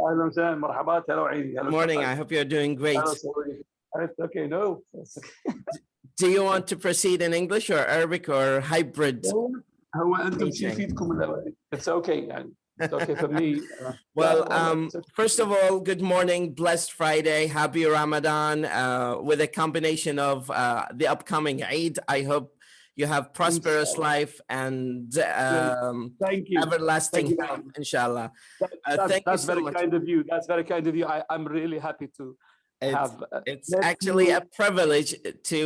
أهلا وسهلا مرحبات هلا وعيني. Good morning. I hope you're doing great. Okay, no. Do you want to proceed in English or Arabic or hybrid? هو أنتم شو يفيدكم It's okay يعني. It's okay for me. Well, first of all, good morning, blessed Friday, happy Ramadan, with a combination of the upcoming Eid. I hope you have prosperous life and thank you. everlasting health, inshallah. Thank you so much. That's very kind of you. That's very kind of you. I'm really happy to have. It's actually a privilege to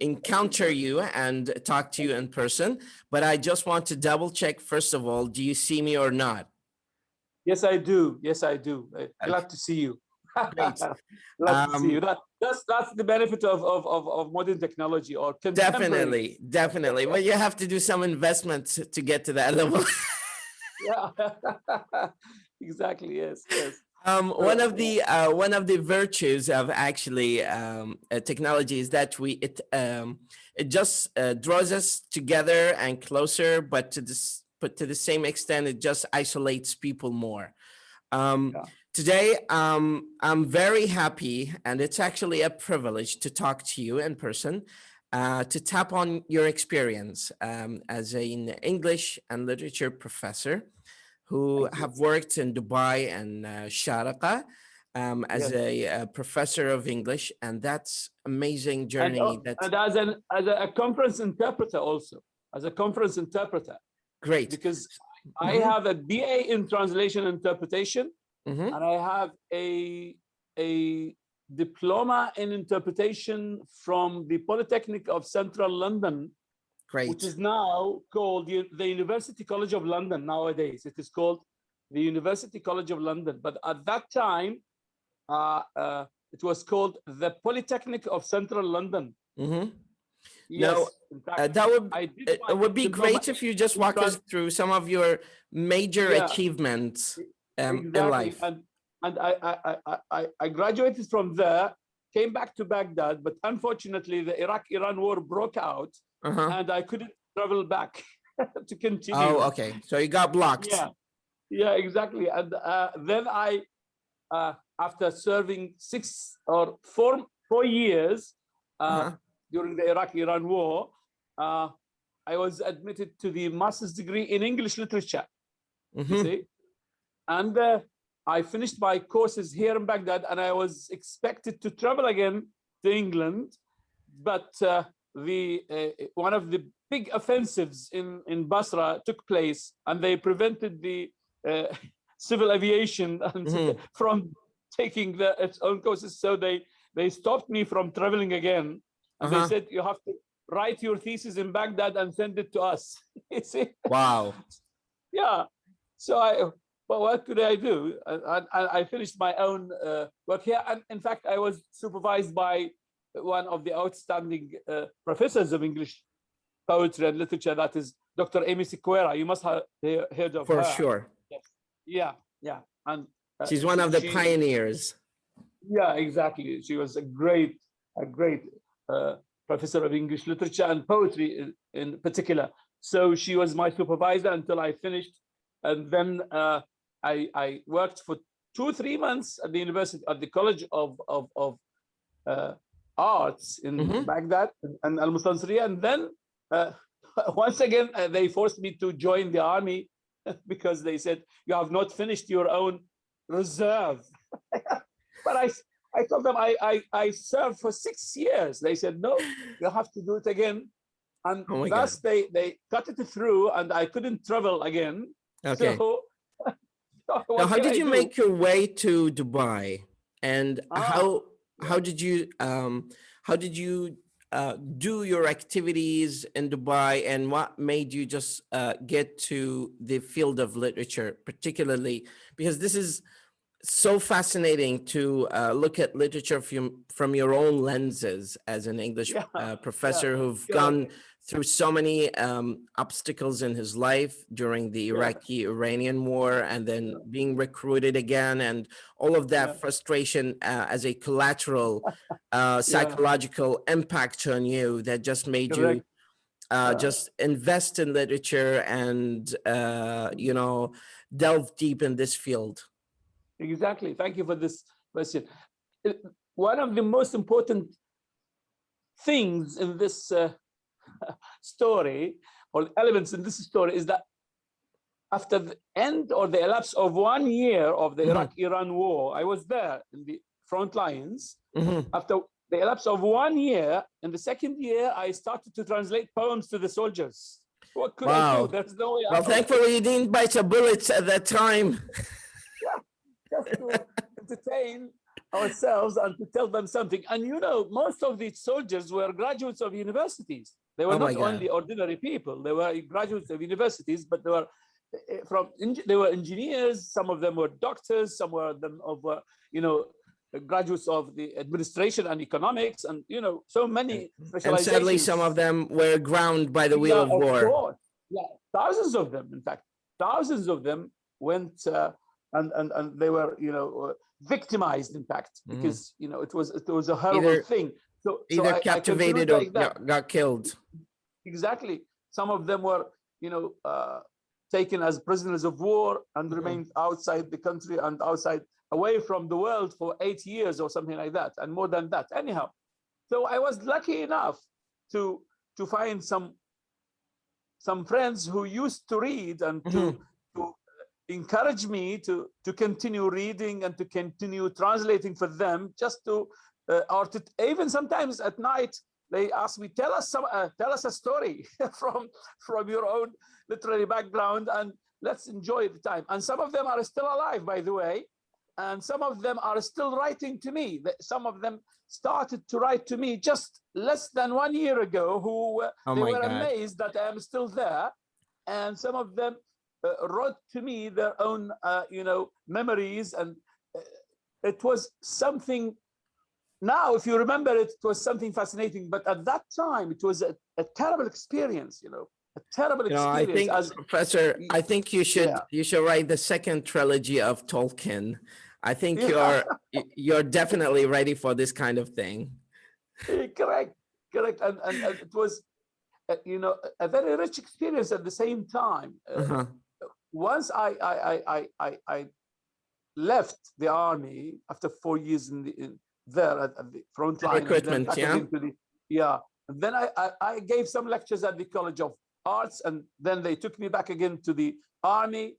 encounter you and talk to you in person. But I just want to double check, first of all, do you see me or not? Yes, I do. Yes, I do. Glad to see you. Great. Glad to see you. That's the benefit of modern technology or contemporary. Definitely. Well, you have to do some investment to get to that level. Yeah, exactly. Yes. One of the virtues of actually technology is that it just draws us together and closer, but to the same extent, it just isolates people more. Today, I'm very happy, and it's actually a privilege to talk to you in person, to tap on your experience as an English and literature professor who have worked in Dubai and Sharqa as a professor of English, and that's amazing journey. And as a conference interpreter also, as a conference interpreter. Great. Because I have a BA in translation interpretation, and I have a diploma in interpretation from the Polytechnic of Central London. Great. Which is now called the University College of London nowadays. It is called the University College of London. But at that time, it was called the Polytechnic of Central London. Yes. Now, it would be great if you just walk us through some of your major achievements in life. And I graduated from there, came back to Baghdad, but unfortunately the Iraq-Iran war broke out. And I couldn't travel back to continue. Oh, okay. So you got blocked. Yeah, exactly. And then after serving 4 years during the Iraq-Iran war, I was admitted to the master's degree in English literature. You see? And I finished my courses here in Baghdad, and I was expected to travel again to England, but one of the big offensives in Basra took place, and they prevented the civil aviation from taking its own courses. So they stopped me from traveling again, and they said, you have to write your thesis in Baghdad and send it to us. You see? Wow. Yeah. So what could I do? I finished my own work here, and in fact, I was supervised by one of the outstanding professors of English poetry and literature, that is Dr. Amy Sequeira. You must have heard of her. For sure. Yes. Yeah. And she's one of the pioneers. Yeah, exactly. She was a great professor of English literature and poetry in particular. So she was my supervisor until I finished, and then I worked for 2-3 months at the university, at the College of Arts in Baghdad and Al-Mustansiriya, and then once again they forced me to join the army because they said you have not finished your own reserve. But I told them I served for 6 years. They said no, you have to do it again, and thus they cut it through, and I couldn't travel again. Okay. Now, how did you make your way to Dubai, and how did you do your activities in Dubai, and what made you just get to the field of literature, particularly because this is so fascinating to look at literature from your own lenses as an English professor who've gone through so many obstacles in his life during the Iraqi-Iranian war, and then being recruited again, and all of that frustration as a collateral psychological impact on you that just made you just invest in literature and delve deep in this field. Exactly. Thank you for this question. One of the most important things in this story, or elements in this story, is that after the end or the elapse of 1 year of the Iraq-Iran war, I was there in the front lines. After the elapse of 1 year, in the second year, I started to translate poems to the soldiers. What could I do? There's no way out. Well, thankfully you didn't bite a bullet at that time. Yeah, just to entertain ourselves and to tell them something. And you know, most of these soldiers were graduates of universities. They were not only ordinary people. They were graduates of universities, but they were they were engineers. Some of them were doctors. Some were them of you know, graduates of the administration and economics, and you know, so many specializations. And sadly, some of them were ground by the wheel of war. Course. Yeah, thousands of them. In fact, thousands of them went and they were, you know, victimized. In fact, because you know, it was a horrible thing. So either captivated or got killed. Exactly. Some of them were, you know, taken as prisoners of war and remained outside the country and away from the world for 8 years or something like that, and more than that. Anyhow, so I was lucky enough to find some friends who used to read and to encourage me to continue reading and to continue translating for them, just to or to even sometimes at night they ask me, tell us a story from your own literary background, and let's enjoy the time. And some of them are still alive, by the way, and some of them are still writing to me. Some of them started to write to me just less than 1 year ago, who they were amazed that I am still there. And some of them wrote to me their own, you know, memories, and it was something. Now, if you remember it, it was something fascinating. But at that time, it was a terrible experience, you know, a terrible experience. I think, Professor, I think you should write the second trilogy of Tolkien. I think you're definitely ready for this kind of thing. Correct. And it was, you know, a very rich experience at the same time. Once I left the army after 4 years there at the front line. Recruitment, And then I gave some lectures at the College of Arts, and then they took me back again to the army.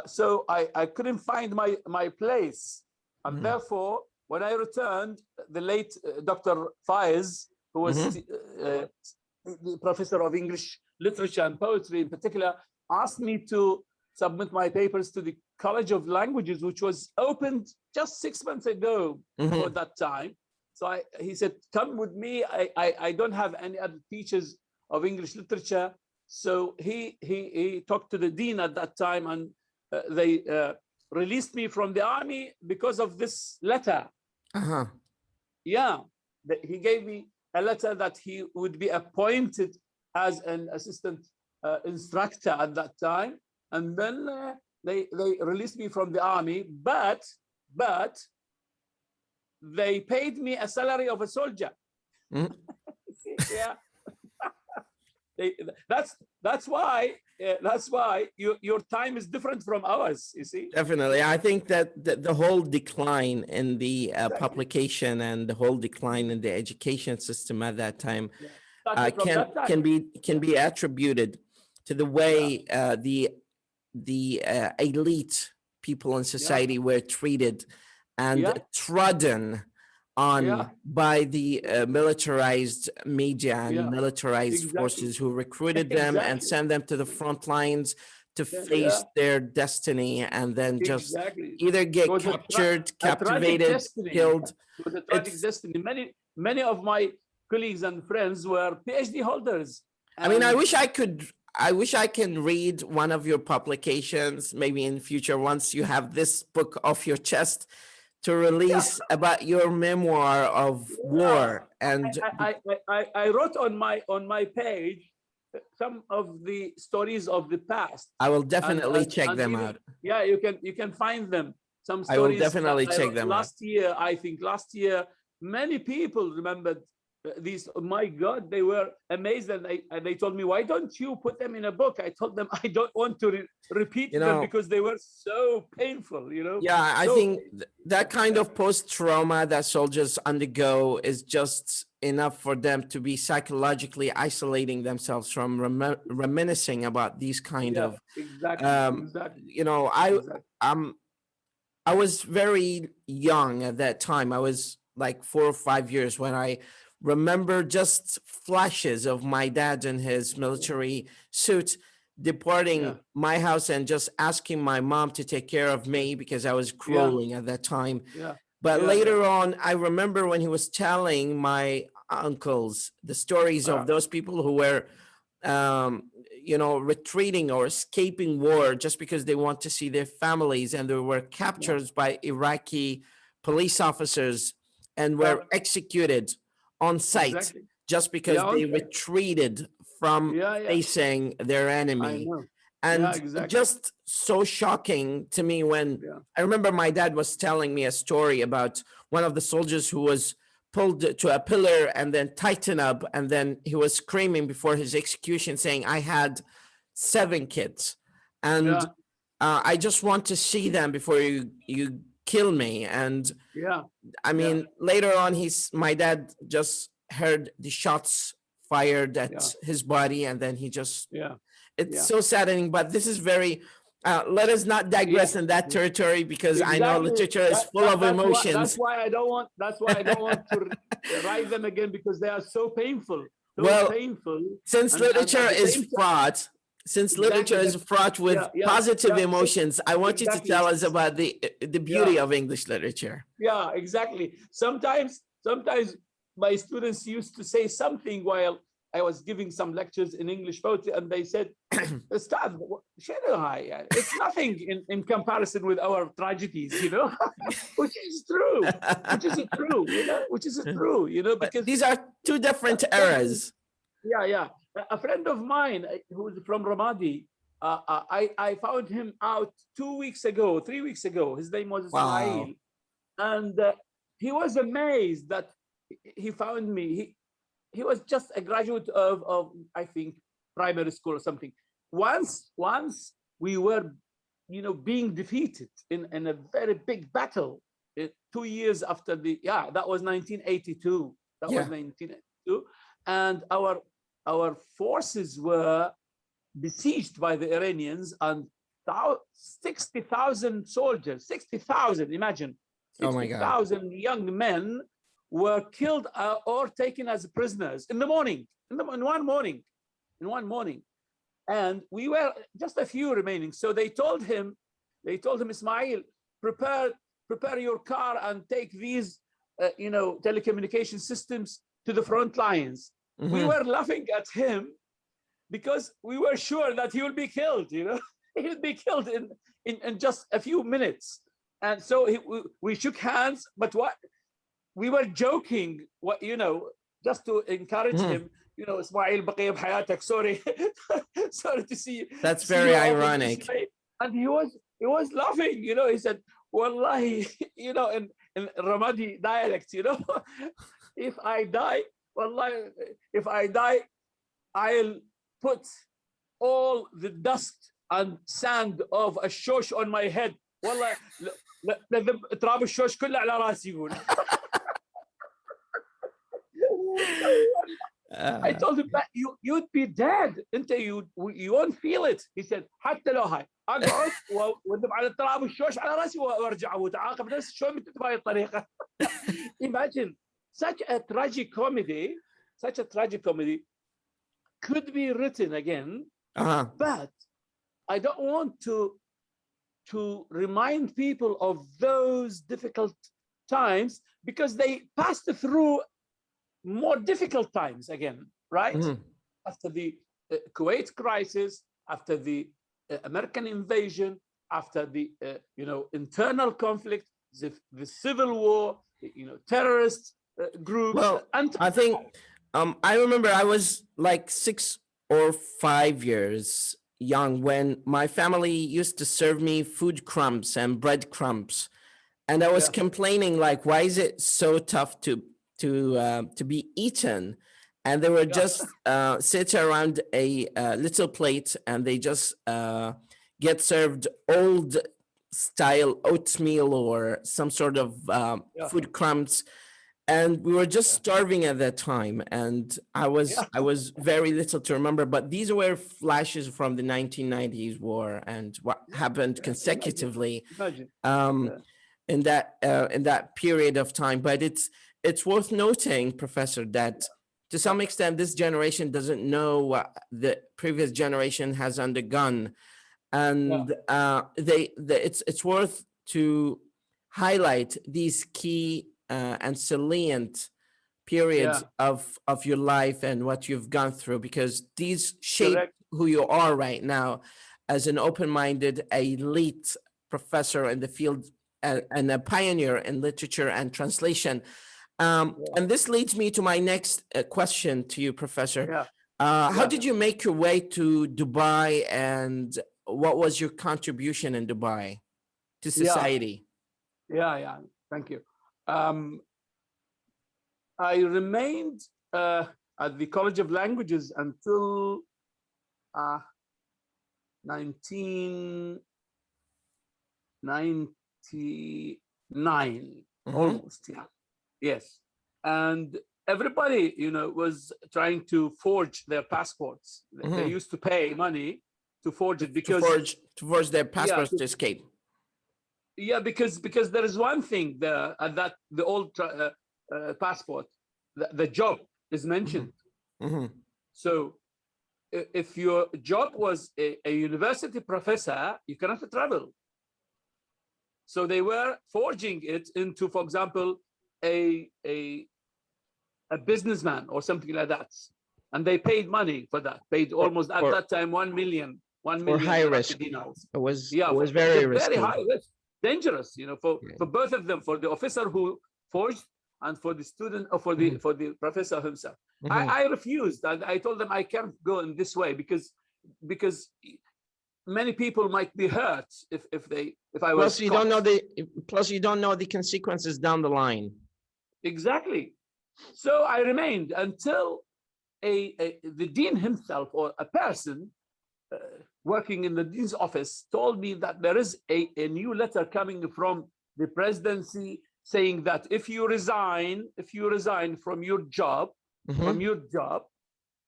So I couldn't find my place. And therefore, when I returned, the late Dr. Faiz, who was the professor of English literature and poetry in particular, asked me to submit my papers to the College of Languages, which was opened just 6 months ago for that time. So he said, come with me. I don't have any other teachers of English literature. So he talked to the dean at that time, and they released me from the army because of this letter. Yeah, he gave me a letter that he would be appointed as an assistant instructor at that time. And then they released me from the army, but they paid me a salary of a soldier. Yeah, that's why your time is different from ours. You see, definitely. I think that the whole decline in the publication and the whole decline in the education system at that time can be attributed to the way the elite people in society were treated and trodden on by the militarized media and militarized forces who recruited them and sent them to the front lines to face their destiny, and then just either get captured, captivated, killed. It was a tragic destiny. Many of my colleagues and friends were PhD holders. I mean, I wish I can read one of your publications, maybe in future, once you have this book off your chest, to release about your memoir of war. And I wrote on my page some of the stories of the past. I will definitely check them out. Yeah, you can find them. Some stories. I will definitely check them out. Last year, many people remembered these, my God, they were amazed, and they told me, why don't you put them in a book? I told them I don't want to repeat them because they were so painful, you know. Yeah, I think that kind of post-trauma that soldiers undergo is just enough for them to be psychologically isolating themselves from reminiscing about these kind of exactly. You know, I was very young at that time. I was like 4 or 5 years when I remember just flashes of my dad in his military suit departing my house and just asking my mom to take care of me because I was crawling at that time. But later on, I remember when he was telling my uncles the stories of those people who were, you know, retreating or escaping war just because they want to see their families, and they were captured by Iraqi police officers and were executed on site just because they retreated from facing their enemy. And just so shocking to me when I remember my dad was telling me a story about one of the soldiers who was pulled to a pillar and then tightened up, and then he was screaming before his execution saying, I had 7 kids, and I just want to see them before you kill me. And I mean, later on, my dad just heard the shots fired at his body, and then he just it's so saddening. But this is very let us not digress in that territory, because I know literature is full of emotions. That's why I don't want to write them again, because they are so painful. Painful. Since literature is fraught, with positive emotions, I want you to tell us about the beauty of English literature. Yeah, exactly. Sometimes my students used to say something while I was giving some lectures in English poetry, and they said, Ustad, it's nothing in comparison with our tragedies, you know, which is true, you know, because these are 2 different eras. Yeah. A friend of mine who's from Ramadi, I found him out 3 weeks ago. His name was Ismail. And he was amazed that he found me. He was just a graduate of I think primary school or something. Once we were, you know, being defeated in a very big battle 2 years after that was 1982. That was 1982, and our forces were besieged by the Iranians, and 60,000 soldiers, 60,000, imagine, 60,000 young men were killed or taken as prisoners in one morning. And we were just a few remaining. So they told him, Ismail, prepare your car and take these, you know, telecommunication systems to the front lines. We were laughing at him because we were sure that he will be killed, you know, he will be killed in just a few minutes. And so we shook hands, but we were joking, you know, just to encourage him, you know, Ismail, baqiya bhayatak, sorry, sorry to see you. That's very ironic. And he was laughing, you know, he said, Wallahi, you know, in Ramadi dialect, you know, if I die, I'll put all the dust and sand of a shosh on my head. Wallahi, تراب الشوش كله على راسي يقول. I told him that you'd be dead. You won't feel it. He said حتى لو هاي اقعد واذب على تراب الشوش على راسي وارجع وتعاقب نفس شلون بتكتب بهاي الطريقه. Imagine such a tragic comedy could be written again, but I don't want to remind people of those difficult times, because they passed through more difficult times again, right? After the Kuwait crisis, after the American invasion, after the you know, internal conflict, the civil war, you know, terrorist groups. Well, I think I remember I was like 6 or 5 years young when my family used to serve me food crumbs and bread crumbs, and I was complaining, like, why is it so tough to to be eaten, and they were just sit around a little plate, and they just get served old style oatmeal or some sort of food crumbs, and we were just starving at that time. And I was very little to remember, but these were flashes from the 1990s war and what happened consecutively in that period of time. But it's worth noting, Professor, that to some extent this generation doesn't know what the previous generation has undergone, and it's worth to highlight these key and salient periods of your life and what you've gone through, because these shape who you are right now as an open-minded elite professor in the field and a pioneer in literature and translation. And this leads me to my next question to you, Professor. How did you make your way to Dubai, and what was your contribution in Dubai to society? Thank you. I remained at the College of Languages until 1999, almost. Yes, and everybody, was trying to forge their passports. They used to pay money to forge it because to forge their passports to escape. Yeah, because there is one thing the old passport, the job is mentioned. So if your job was a university professor, you cannot travel. So they were forging it into, for example, a businessman or something like that, and they paid money for that. Paid almost at that time 1 million. For high risk. Dinars. It was very risky. Very high risk, dangerous. For both of them, for the officer who forged and for the student or for the professor himself. I refused, and I told them I can't go in this way because many people might be hurt if I was. Plus, you don't know the consequences down the line. Exactly. So I remained until the dean himself, or a person working in the dean's office, told me that there is a new letter coming from the presidency saying that if you resign from your job,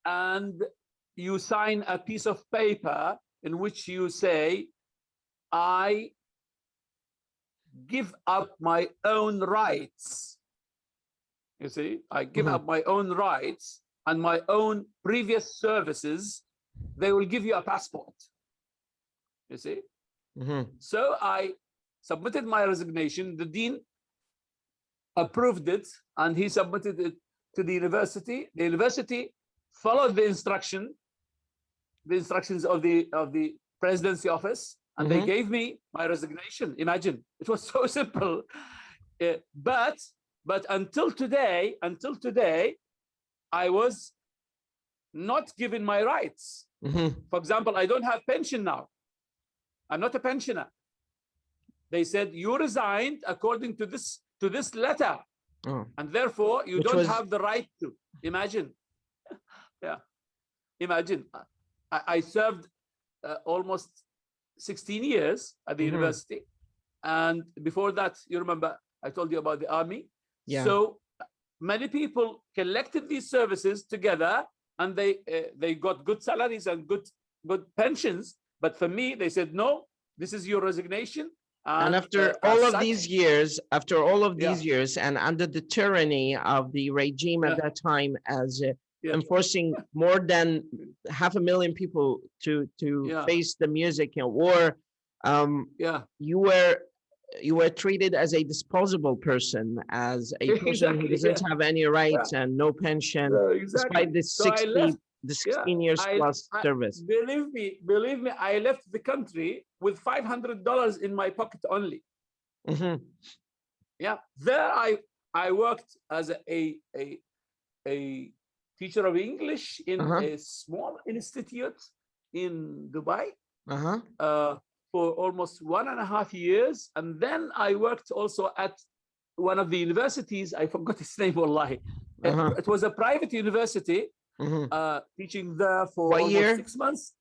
and you sign a piece of paper in which you say, I give up my own rights. You see, I give up my own rights and my own previous services, they will give you a passport. You see? So I submitted my resignation. The dean approved it, and he submitted it to the university. The university followed the instructions of the presidency office, and they gave me my resignation. Imagine, it was so simple. But until today, I was not given my rights. For example, I don't have pension now. I'm not a pensioner. They said you resigned according to this letter, and therefore you don't have the right to. Imagine, imagine. I served almost 16 years at the university, and before that, you remember I told you about the army. So many people collected these services together, and they got good salaries and good pensions. But for me, they said, no, this is your resignation. And after all of these years, and under the tyranny of the regime at that time, as enforcing more than 500,000 people to face the music and war, you were treated as a disposable person, as a person who doesn't have any rights and no pension, despite the 16 years plus service. Believe me, I left the country with $500 in my pocket only. There I worked as a teacher of English in a small institute in Dubai for almost 1.5 years, and then I worked also at one of the universities, I forgot its name, wallahi. It was a private university, teaching there for what almost year? 6 months.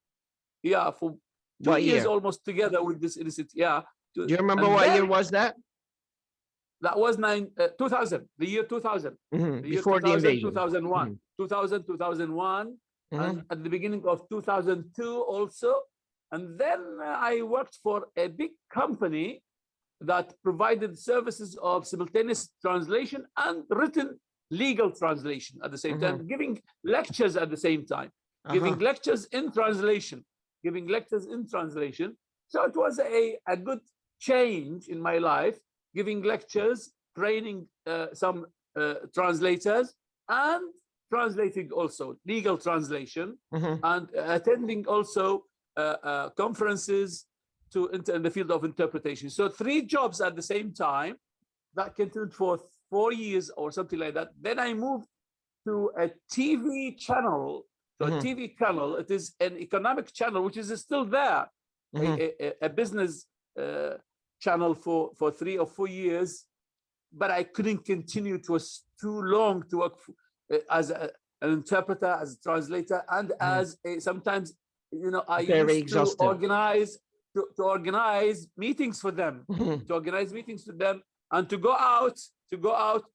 Yeah, for 2 years almost together with this institute. Yeah. Do you remember what year was that? That was 2000, the year 2000. The year Before 2000, the invasion. 2001. 2000, 2001. And at the beginning of 2002 also. And then I worked for a big company that provided services of simultaneous translation and written legal translation at the same time, giving lectures at the same time, giving lectures in translation, So it was a good change in my life, giving lectures, training some translators, and translating also legal translation, and attending also conferences in the field of interpretation. So 3 jobs at the same time that continued for 4 years or something like that. Then I moved to a TV channel. So a TV channel, it is an economic channel, which is still there, a business channel for 3 or 4 years, but I couldn't continue. It was too long to work as an interpreter, as a translator, and as sometimes, I used to organize meetings for them, and to go out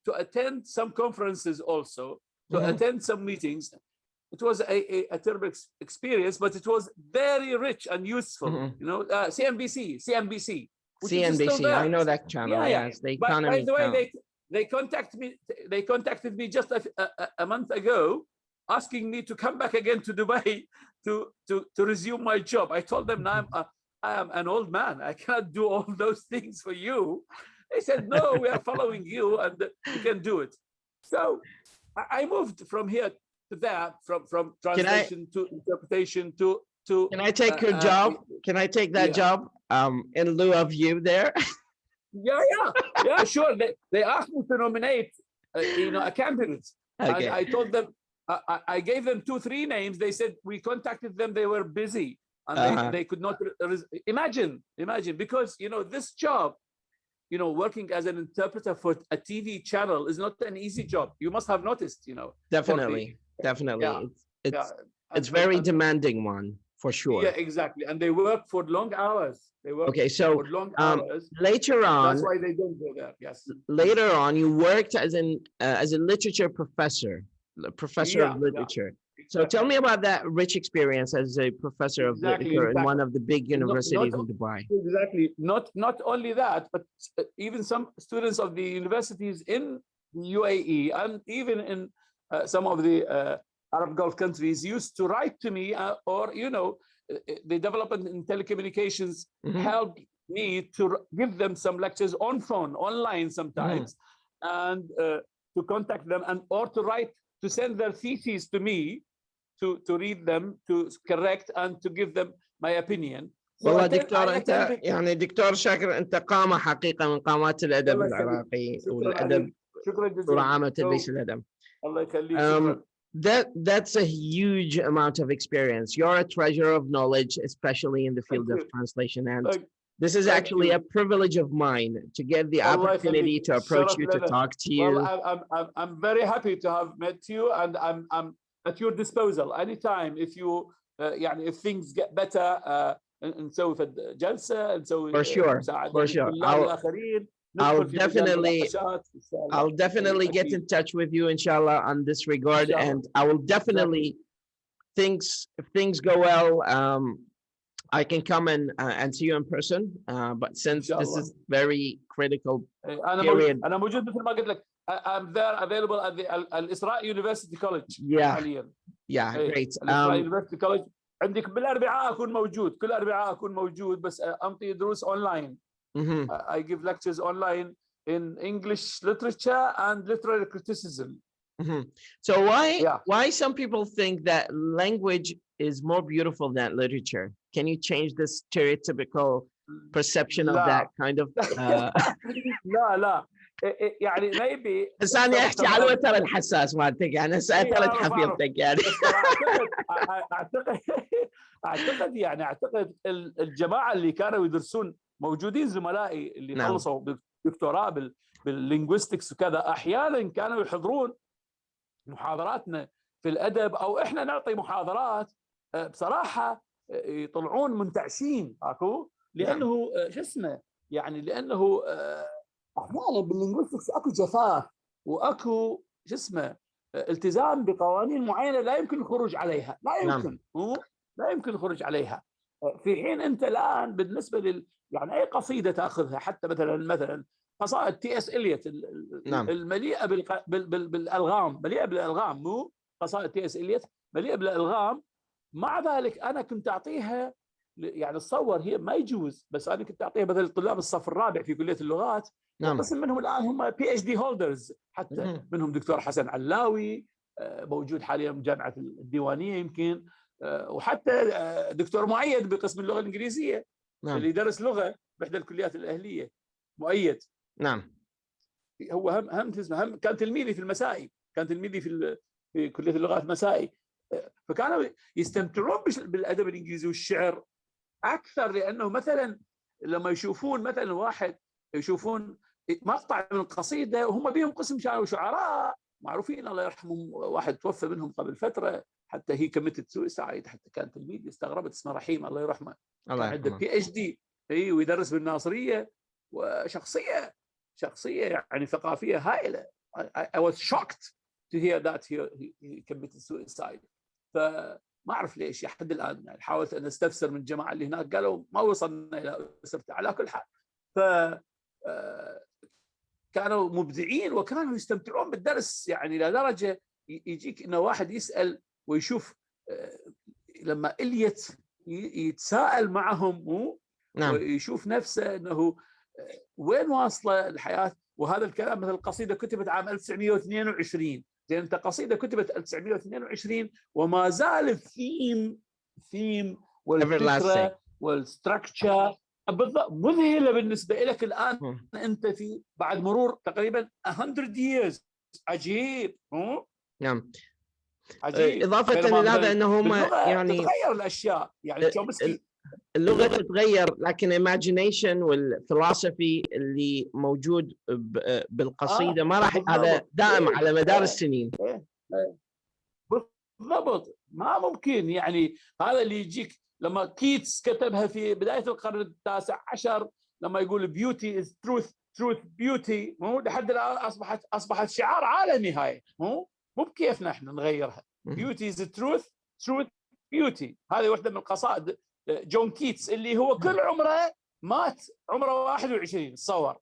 to attend some conferences also, to attend some meetings. It was a terrible experience, but it was very rich and useful. CNBC. I know that channel. Yes, the economy. By the way, they contacted me. They contacted me just a month ago, asking me to come back again to Dubai to resume my job. I told them, now I am an old man. I cannot do all those things for you. They said, no, we are following you, and you can do it. So I moved from here to there, from translation to interpretation to. Can I take your job? Can I take that job in lieu of you there? Yeah, sure. They asked me to nominate, a candidate. Okay. And I told them, I gave them 2-3 names. They said we contacted them. They were busy, and they could not imagine because this job, working as an interpreter for a TV channel is not an easy job. You must have noticed, Definitely. Yeah. It's very demanding one, for sure. Yeah, exactly. And they work for long hours. For long hours. Later on, that's why they don't go there. Yes. Later on, you worked as a literature professor of literature. Exactly. So tell me about that rich experience as a professor of literature in one of the big universities in Dubai. Exactly. Not only that, but even some students of the universities in UAE and even in some of the Arab Gulf countries used to write to me, or the development in telecommunications helped me to give them some lectures on phone, online sometimes, and to contact them or to send their theses to me, to read them, to correct, and to give them my opinion. والله دكتور أنت يعني دكتور شاكر أنت قامة حقيقة من قامات الأدب العراقي والأدب دكتور عامة تدريس الأدب. الله يخليك. That's a huge amount of experience. You're a treasure of knowledge, especially in the field of translation. And this is actually a privilege of mine to get the opportunity to approach you, to talk to you. Well, I'm very happy to have met you, and I'm at your disposal anytime if you if things get better. نسوي في الجلسة نسوي for sure. I'll definitely get in touch with you inshallah on this regard, and I will definitely if things go well, I can come and see you in person, but since this is very critical period. أنا موجود مثل ما قلت لك. I'm there available at the الإسراء University College. Yeah, great. الإسراء University College. عندك بالأربعاء أكون موجود، كل أربعاء أكون موجود، بس أعطي دروس online. I give lectures online in English literature and literary criticism. So why some people think that language is more beautiful than literature? Can you change the stereotypical perception of that kind of? لا يعني maybe إنسان يحكي على الوتر الحساس مالتك، يعني سأثرت حفيظتك يعني. أعتقد الجماعة اللي كانوا يدرسون موجودين، زملائي اللي خلصوا دكتوراه باللينغويستكس وكذا، احيانا كانوا يحضرون محاضراتنا في الادب، او احنا نعطي محاضرات بصراحه يطلعون منتعشين اكو، لانه شو اسمه يعني، لانه احيانا باللينغويستكس اكو جفاف واكو شو اسمه التزام بقوانين معينه لا يمكن الخروج عليها، لا يمكن الخروج عليها. في حين انت الان بالنسبه يعني اي قصيده تاخذها، حتى مثلا قصائد تي اس اليوت المليئه بالالغام، مليئه بالالغام، مو قصائد تي اس اليوت مليئه بالالغام، مع ذلك انا كنت اعطيها، يعني تصور هي ما يجوز، بس انا كنت اعطيها مثلا طلاب الصف الرابع في كليه اللغات، وقسم منهم الان هم بي اتش دي هولدرز، حتى منهم دكتور حسن علاوي موجود حاليا بجامعه الديوانيه يمكن، وحتى دكتور مؤيد بقسم اللغه الانجليزيه اللي يدرس لغه باحدى الكليات الاهليه، مؤيد. هو هم كان تلميذي في المسائي، كان تلميذي في كليه اللغات مسائي، فكانوا يستمتعون بالادب الانجليزي والشعر اكثر، لانه مثلا لما يشوفون مثلا واحد يشوفون مقطع من القصيده وهم بهم قسم كانوا شعراء معروفين الله يرحمهم، واحد توفى منهم قبل فتره حتى هي كميتد سويسايد، حتى كان تلميذ استغربت، اسمه رحيم الله يرحمه، كان عنده بي اتش دي ويدرس بالناصريه، وشخصيه يعني ثقافيه هائله. I was shocked to hear that he committed suicide. فما اعرف ليش لحد الان، يعني حاولت ان استفسر من الجماعه اللي هناك قالوا ما وصلنا الى اسرته. على كل حال ف كانوا مبدعين وكانوا يستمتعون بالدرس، يعني الى درجه يجيك انه واحد يسال ويشوف لما اليت يتساءل معهم ويشوف نفسه انه وين واصله الحياه. وهذا الكلام مثل قصيده كتبت عام 1922، زين انت قصيده كتبت 1922 وما زال الثيم والفكره والستركتشر بالضبط مذهله بالنسبه لك الان، انت في بعد مرور تقريبا 100 years. عجيب. نعم. عجيب. اضافه الى هذا انه هم يعني تتغير الاشياء، يعني تشومسكي اللغه تتغير، لكن imagination والفلسفي اللي موجود بالقصيده ما راح، هذا دائم على مدار السنين. بالضبط، ما ممكن يعني هذا اللي يجيك لما كيتس كتبها في بدايه القرن التاسع عشر، لما يقول بيوتي از تروث بيوتي، مو لحد الان اصبحت شعار عالمي هاي، مو بكيفنا احنا نغيرها. بيوتي از تروث بيوتي، هذه واحده من قصائد جون كيتس اللي هو كل عمره مات عمره 21 تصور.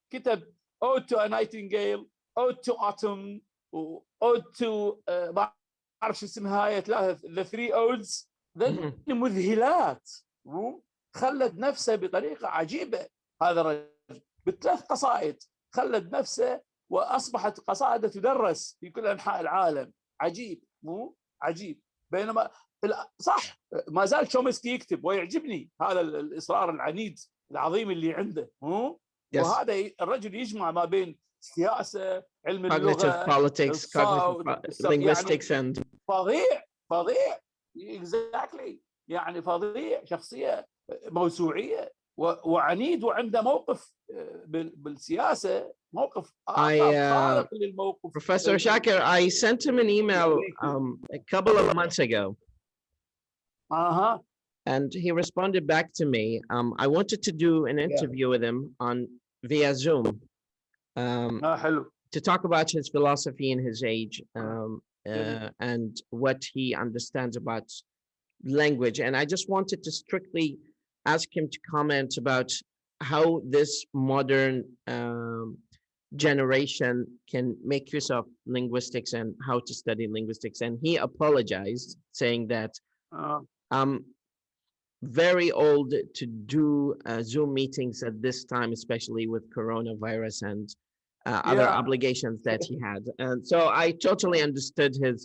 كتب Ode to a Nightingale، Ode to Autumn، Ode to ما اعرف شو اسمها هاي ثلاثه the three odes، مذهلات، خلد نفسه بطريقه عجيبه هذا الرجل بثلاث قصائد، خلد نفسه واصبحت قصائده تدرس في كل انحاء العالم. عجيب، مو عجيب. بينما صح ما زال تشومسكي يكتب ويعجبني هذا الاصرار العنيد العظيم اللي عنده، مو وهذا الرجل يجمع ما بين سياسه، علم اللغه، politics، linguistics يعني فظيع exactly، يعني فظيع، شخصيه موسوعيه وعنيد، وعنده موقف بالسياسه، موقف خارق للموقف. Professor Shaker, I sent him an email a couple of months ago. And he responded back to me. I wanted to do an interview with him via Zoom to talk about his philosophy and his age, and what he understands about language. And I just wanted to strictly ask him to comment about how this modern generation can make use of linguistics and how to study linguistics. And he apologized, saying that I'm very old to do Zoom meetings at this time, especially with coronavirus and other obligations that he had. And so I totally understood his,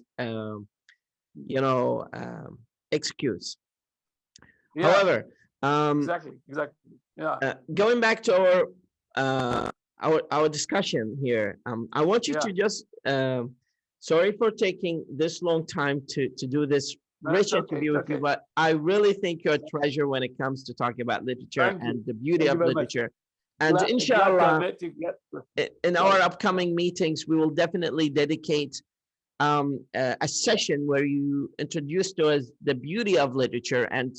excuse. However, exactly. Going back to our discussion here, I want you to just, sorry for taking this long time to do this rich interview with you, but I really think you're a treasure when it comes to talking about literature and the beauty of literature. And inshallah, in our upcoming meetings, we will definitely dedicate a session where you introduce to us the beauty of literature and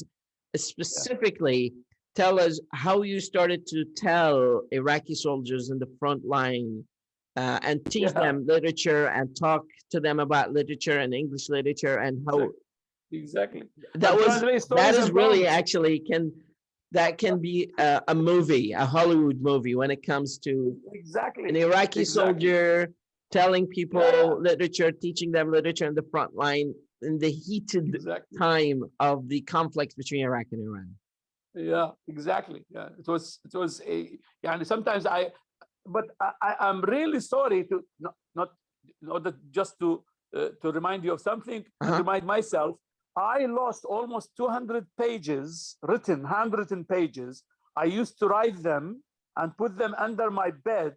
specifically tell us how you started to tell Iraqi soldiers in the front line and teach them literature and talk to them about literature and English literature and how that is really actually that can be a movie, a Hollywood movie, when it comes to an Iraqi soldier telling people literature, teaching them literature in the front line in the heated time of the conflict between Iraq and Iran. Yeah, exactly. Yeah, it was a, يعني sometimes I'm really sorry to not in order just to remind you of something and remind myself. I lost almost 200 pages, handwritten pages. I used to write them and put them under my bed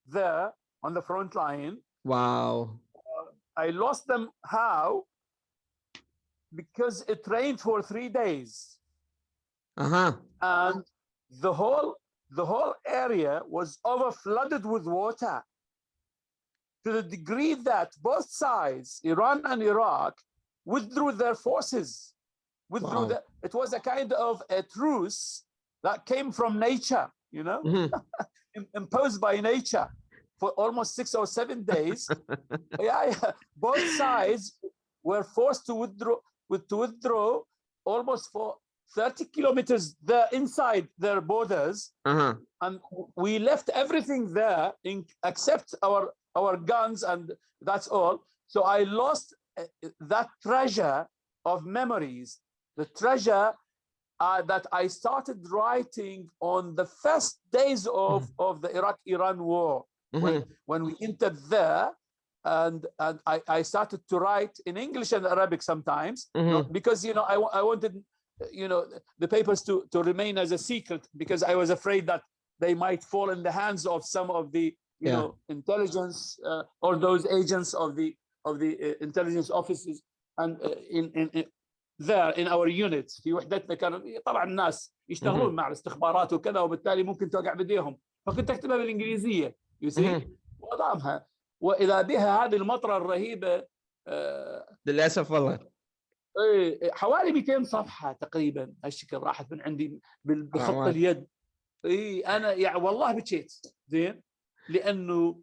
there on the front line. Wow. I lost them. How? Because it rained for 3 days. And the whole area was over flooded with water, to the degree that both sides, Iran and Iraq, withdrew their forces. It was a kind of a truce that came from nature, you know, imposed by nature for almost 6 or 7 days. Both sides were forced to withdraw almost for 30 kilometers there inside their borders, and we left everything there except our guns, and that's all. So I lost that treasure of memories, the treasure that I started writing on the first days of the Iraq-Iran war, when we entered there, and I started to write in English and Arabic sometimes, because I wanted the papers to remain as a secret, because I was afraid that they might fall in the hands of some of the intelligence or those agents of the intelligence offices and in there in our units. في وحدتنا كانوا طبعا الناس يشتغلون مع الاستخبارات وكذا، وبالتالي ممكن توقع بديهم، فكنت اكتبها بالانجليزيه واضعها، واذا بها هذه المطره الرهيبه للاسف والله حوالي 200 صفحه تقريبا هالشكل راحت من عندي بخط اليد. انا يعني والله بكيت زين، لانه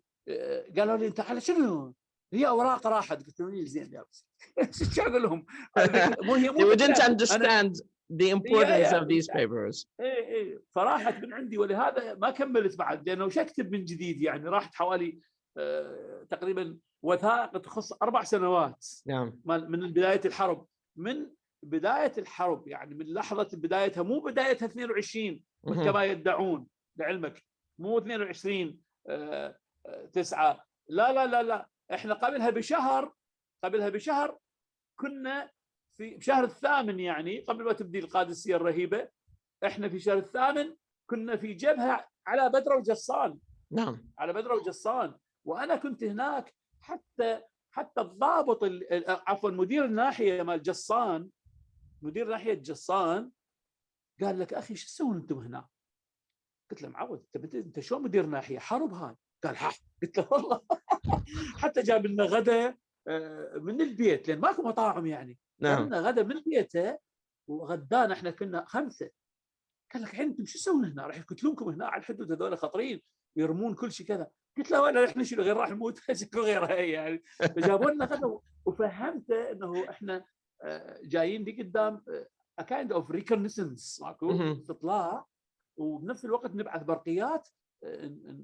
قالوا لي انت على شنو؟ هي اوراق راحت. قلت لهم زين يا شو اقول لهم؟ They didn't understand the importance of these papers. فراحت من عندي، ولهذا ما كملت بعد، لانه وش اكتب من جديد يعني. راحت حوالي تقريبا وثائق تخص 4 سنوات من بدايه الحرب، يعني من لحظه بدايتها، مو بدايتها 22 كما يدعون، لعلمك مو 22 9، لا احنا قبلها بشهر كنا في شهر الثامن، يعني قبل ما تبدي القادسيه الرهيبه، احنا في شهر الثامن كنا في جبهه على بدره وجصان. على بدره وجصان، وانا كنت هناك. حتى الضابط عفوا مدير الناحيه مال جصان، مدير ناحيه جصان، قال لك اخي شو تسوون انتم هنا؟ قلت له معود انت شو مدير ناحيه؟ حرب هاي. قال قلت له والله. حتى جاب لنا غدا من البيت، لان ماكو مطاعم يعني. جاب لنا غدا من بيته وغدانا، احنا كنا 5. قال لك الحين انتم شو تسوون هنا؟ راح يقتلونكم هنا على الحدود، هذول خطرين يرمون كل شيء كذا. قلت له ولا احنا شنو غير راح نموت غيرها يعني. فجابوا لنا غدا وفهمته انه احنا جايين دي قدام a kind of reconnaissance، ماكو استطلاع، وبنفس الوقت نبعث برقيات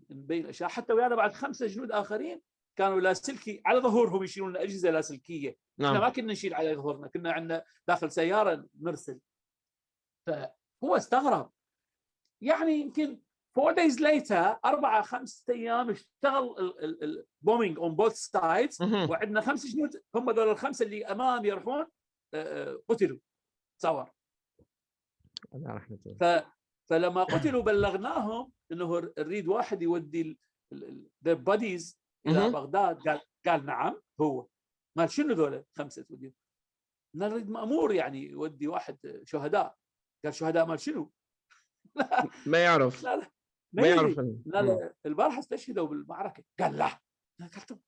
نبين اشياء. حتى ويانا بعد 5 جنود اخرين كانوا لاسلكي على ظهورهم يشيلون اجهزه لاسلكيه. احنا ما كنا نشيل على ظهورنا، كنا عندنا داخل سياره نرسل. فهو استغرب يعني. يمكن 4 days later 4-5 ايام اشتغل البومينج on both sides، وعندنا 5 جنود، هم دول ال5 اللي امام يروحون قتلوا تصور. فلما قتلوا بلغناهم انه نريد واحد يودي their bodies الى بغداد. قال نعم. هو مال شنو ذولا 5 توديهم؟ نريد مأمور يعني يودي واحد شهداء. قال شهداء مال شنو؟ ما يعرف. لا ما يعرف. لا لا البارحه استشهدوا بالمعركه. قال لا. قلت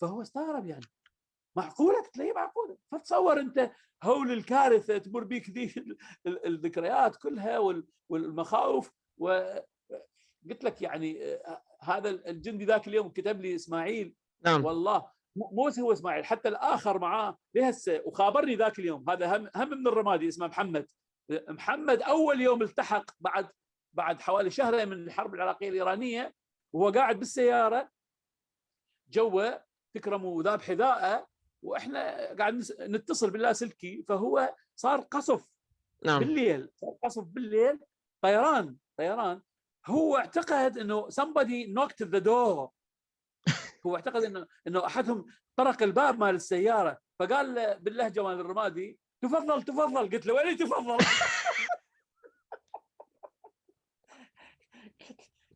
فهو استغرب يعني معقوله؟ قلت له ايه معقوله؟ فتصور انت هول الكارثه تمر بيك ذي الذكريات كلها والمخاوف. وقلت لك يعني هذا الجندي ذاك اليوم كتب لي اسماعيل. نعم. والله مو هو اسماعيل، حتى الاخر معاه لهسه، وخابرني ذاك اليوم. هذا هم من الرمادي اسمه محمد اول يوم التحق بعد حوالي شهرين من الحرب العراقيه الايرانيه، وهو قاعد بالسياره جوه تكرموا ذاب حذاءه، واحنا قاعد نتصل باللاسلكي، فهو صار قصف. نعم. بالليل صار قصف بالليل، طيران. هو اعتقد انه somebody knocked the door. هو اعتقد انه احدهم طرق الباب مال السياره، فقال باللهجه مال الرمادي تفضل. قلت له وين تفضل؟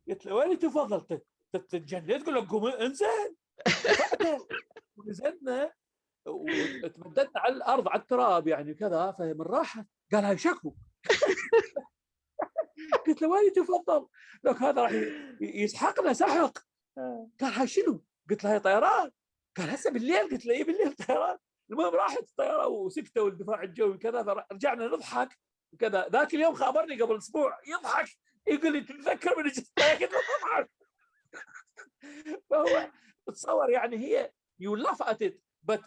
قلت له وين تفضل؟ تتجنن؟ تقول له قوم انزل. نزلنا وتمددنا على الارض على التراب يعني كذا، فمن راحه قال هاي شكو. قلت له وين تفضل؟ لك هذا راح يسحقنا سحق. قال هاي شنو؟ قلت له هاي طيران. قال هسه بالليل. قلت له اي بالليل طيران. المهم راحت الطياره وسكتوا الدفاع الجوي كذا، فرجعنا نضحك وكذا. ذاك اليوم خابرني قبل اسبوع يضحك، يقول لي تتذكر من قلت له اضحك. فهو تصور يعني هي you laugh at it but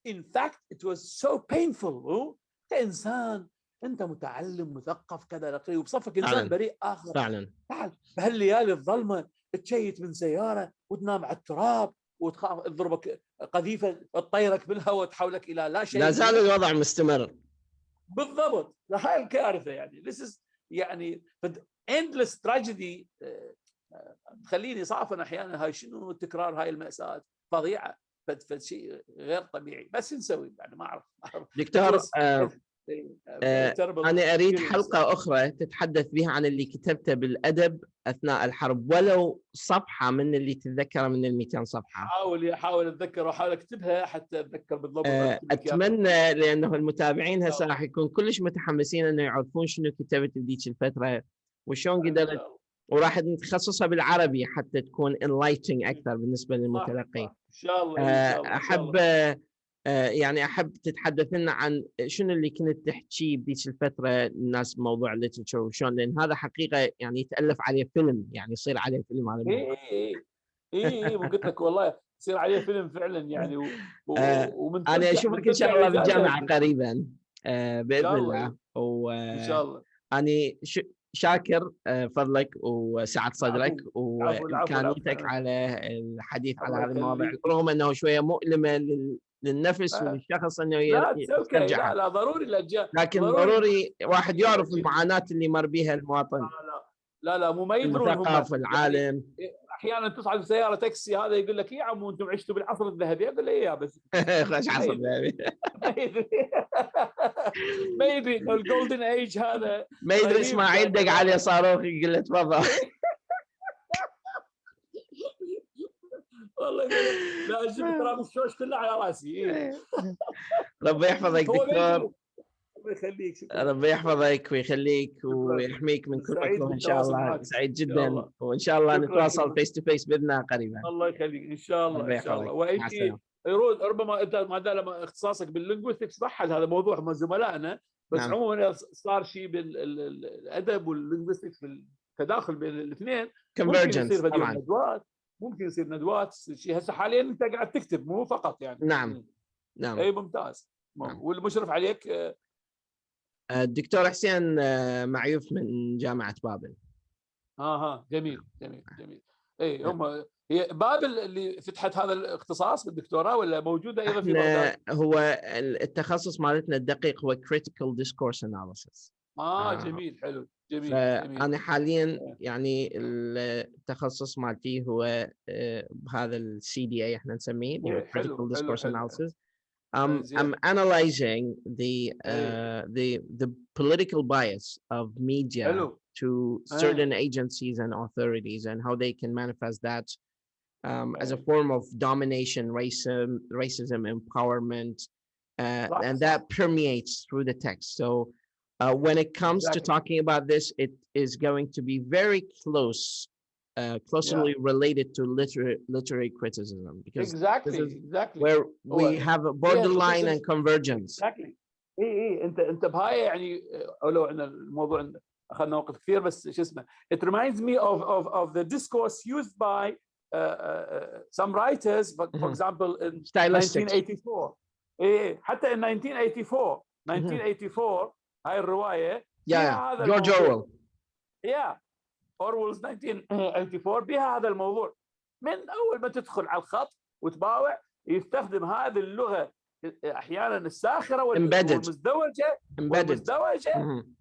in fact it was so painful. كإنسان انت متعلم مثقف كذا وبصفك انسان بريء اخر فعلا. تعال بهالليالي الظلمه تشيت من سياره وتنام على التراب وتخاف تضربك قذيفه تطيرك بالهواء وتحولك الى لا شيء. لا زال الوضع مستمر. بالضبط. هاي الكارثه يعني. this is يعني endless tragedy. تخليني صافن احيانا. هاي شنو تكرار هاي المأساة فظيعه، شيء غير طبيعي. بس نسوي يعني ما اعرف. دكتور انا اريد حلقه اخرى تتحدث بها عن اللي كتبته بالادب اثناء الحرب، ولو صفحه من اللي تتذكره من ال 200 صفحه. احاول اتذكر واحاول اكتبها حتى اتذكر بالضبط. اتمنى لانه المتابعين هسه راح يكون كلش متحمسين انه يعرفون شنو كتبت بذيك الفتره وشلون قدرت، وراح نخصصها بالعربي حتى تكون enlightening اكثر بالنسبه للمتلقي. ان شاء الله. احب يعني احب تتحدث لنا عن شنو اللي كنت تحكيه بذيك الفتره الناس بموضوع الليترشر وشلون، لان هذا حقيقه يعني يتالف عليه فيلم، يعني يصير عليه فيلم على الموضوع. اي قلت لك والله يصير عليه فيلم فعلا يعني. ومن انا اشوفك ان شاء الله بالجامعه قريبا باذن الله. ان شاء الله. اني شاكر فضلك وسعة صدرك وامكانيتك على الحديث على هذه المواضيع، رغم انه شويه مؤلمه للنفس وللشخص انه يرجع. لا ضروري الاجيال، لكن ضروري واحد يعرف المعاناه اللي مر بها المواطن. لا مو ما يدرون هم. المثقف العالم احيانا تصعد بسياره تاكسي هذا يقول لك يا عمو انتم عشتوا بالعصر الذهبي. اقول له ايه بس ايش عصر ذهبي؟ ما يدري انه الجولدن ايج هذا. ما يدري اسماعيل دق عليه صاروخ يقول له تفضل. والله لا اجيب ترى الشوش كله على راسي. ربي يحفظك دكتور. الله يخليك. ربي يحفظك ويخليك ويحميك من كل مكروه ان شاء الله. سعيد جدا وان شاء الله نتواصل فيس تو فيس باذن الله قريبا. الله يخليك ان شاء الله. ان شاء الله. وانت يرود ربما انت ما دام اختصاصك باللينغويستكس بحل هذا موضوع مع زملائنا، بس نعم. عموما صار شيء بالادب واللينغويستكس بالتداخل بين الاثنين. كونفرجنس طبعا. ندوات ممكن يصير ندوات شيء. هسه حاليا انت قاعد تكتب مو فقط يعني. نعم اي ممتاز. والمشرف عليك الدكتور حسين معيوف من جامعة بابل. جميل. اي هم هي بابل اللي فتحت هذا الاختصاص بالدكتوراه ولا موجودة ايضا في بغداد؟ هو التخصص مالتنا الدقيق هو critical discourse analysis. جميل حلو جميل. فأنا حاليا يعني التخصص مالتي هو بهذا CDA احنا نسميه critical discourse analysis. I'm analyzing the political bias of media to certain agencies and authorities and how they can manifest that as a form of domination, racism, empowerment, and that permeates through the text. So when it comes to talking about this, it is going to be very close closely related to literary criticism, because exactly where we have a borderline and convergence. exactly. انت بهاي يعني لو ان الموضوع اخذنا وقت كثير بس شو اسمه it reminds me of the discourse used by some writers, but for example in 1984 حتى in 1984 هاي الروايه هذا جورج أورويل أورويل's 1984 بها هذا الموضوع. من اول ما تدخل على الخط وتباوع يستخدم هذه اللغه احيانا الساخره والمزدوجه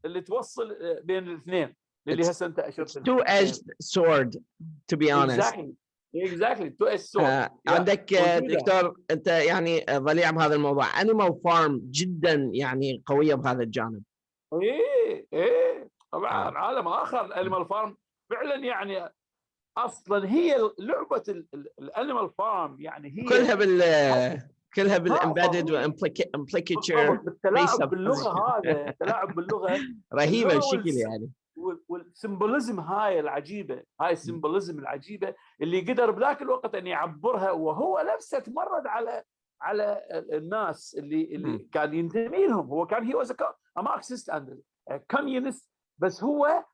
اللي توصل بين الاثنين اللي هسه انت اشرت two-edged sword to be honest. exactly two-edged sword. عندك دكتور انت يعني ضليع بهذا الموضوع. Animal Farm جدا يعني قويه بهذا الجانب. طبعا عالم اخر. Animal Farm فعلا يعني اصلا هي لعبه الانيمال فارم يعني هي كلها بالامبيدد وامبليكيتشر التلاعب باللغه هذا التلاعب باللغه رهيبه الشكل يعني والسيمبوليزم هاي العجيبه هاي السيمبوليزم العجيبه اللي قدر بذاك الوقت ان يعبرها وهو نفسه تمرد على الناس اللي كان ينتمي لهم. هو كان هي واز ماركسيست اند كوميونست بس هو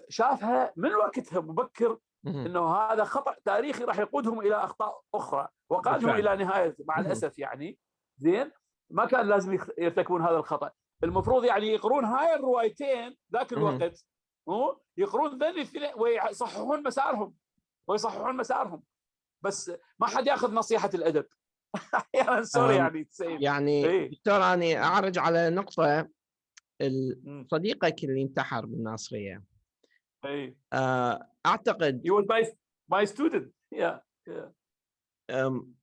شافها من وقتها مبكر انه هذا خطا تاريخي راح يقودهم الى اخطاء اخرى وقادهم الى نهايه مع الاسف يعني زين ما كان لازم يرتكبون هذا الخطا. المفروض يعني يقرون هاي الروايتين ذاك الوقت يقرون ذني الاثنين ويصححون مسارهم بس ما حد ياخذ نصيحه الادب. سوري يعني دكتور انا اعرج على نقطه صديقك اللي انتحر بالناصريه. اعتقد he was my student.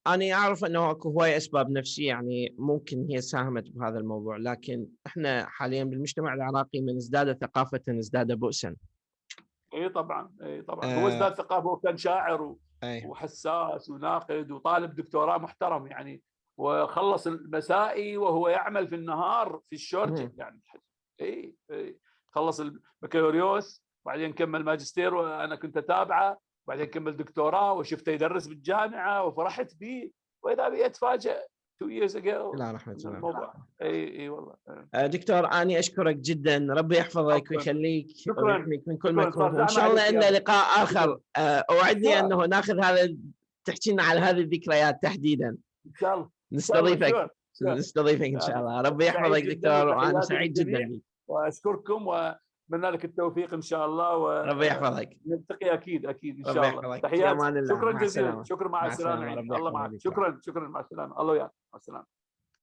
أنا أعرف أنه أكو هواية أسباب نفسية يعني ممكن هي ساهمت بهذا الموضوع، لكن إحنا حاليا بالمجتمع العراقي من ازداد ثقافة ازداد بؤسا. طبعا هو ازداد ثقافة وكان شاعر وحساس وناقد وطالب دكتوراه محترم يعني وخلص المسائي وهو يعمل في النهار في الشورجة يعني خلص البكالوريوس بعدين كمل ماجستير وانا كنت اتابعه بعدين كمل دكتوراه وشفته يدرس بالجامعه وفرحت به واذا بي اتفاجئ 2 years ago. لا رحمة الله. اي والله. دكتور اني اشكرك جدا ربي يحفظك ويخليك ويحميك من كل مكروه. ان شاء الله لنا لقاء اخر. اوعدني انه ناخذ هذا تحكي لنا على هذه الذكريات تحديدا. ان شاء الله نستضيفك ان شاء الله. ربي يحفظك دكتور وانا سعيد جدا بك واشكركم واتمنى لك التوفيق ان شاء الله ربي يحفظك. نلتقي اكيد ان شاء الله. تحياتي. شكرا جزيلا. شكرا مع السلامه. الله معك. شكرا مع السلامه. الله وياك. مع السلامه.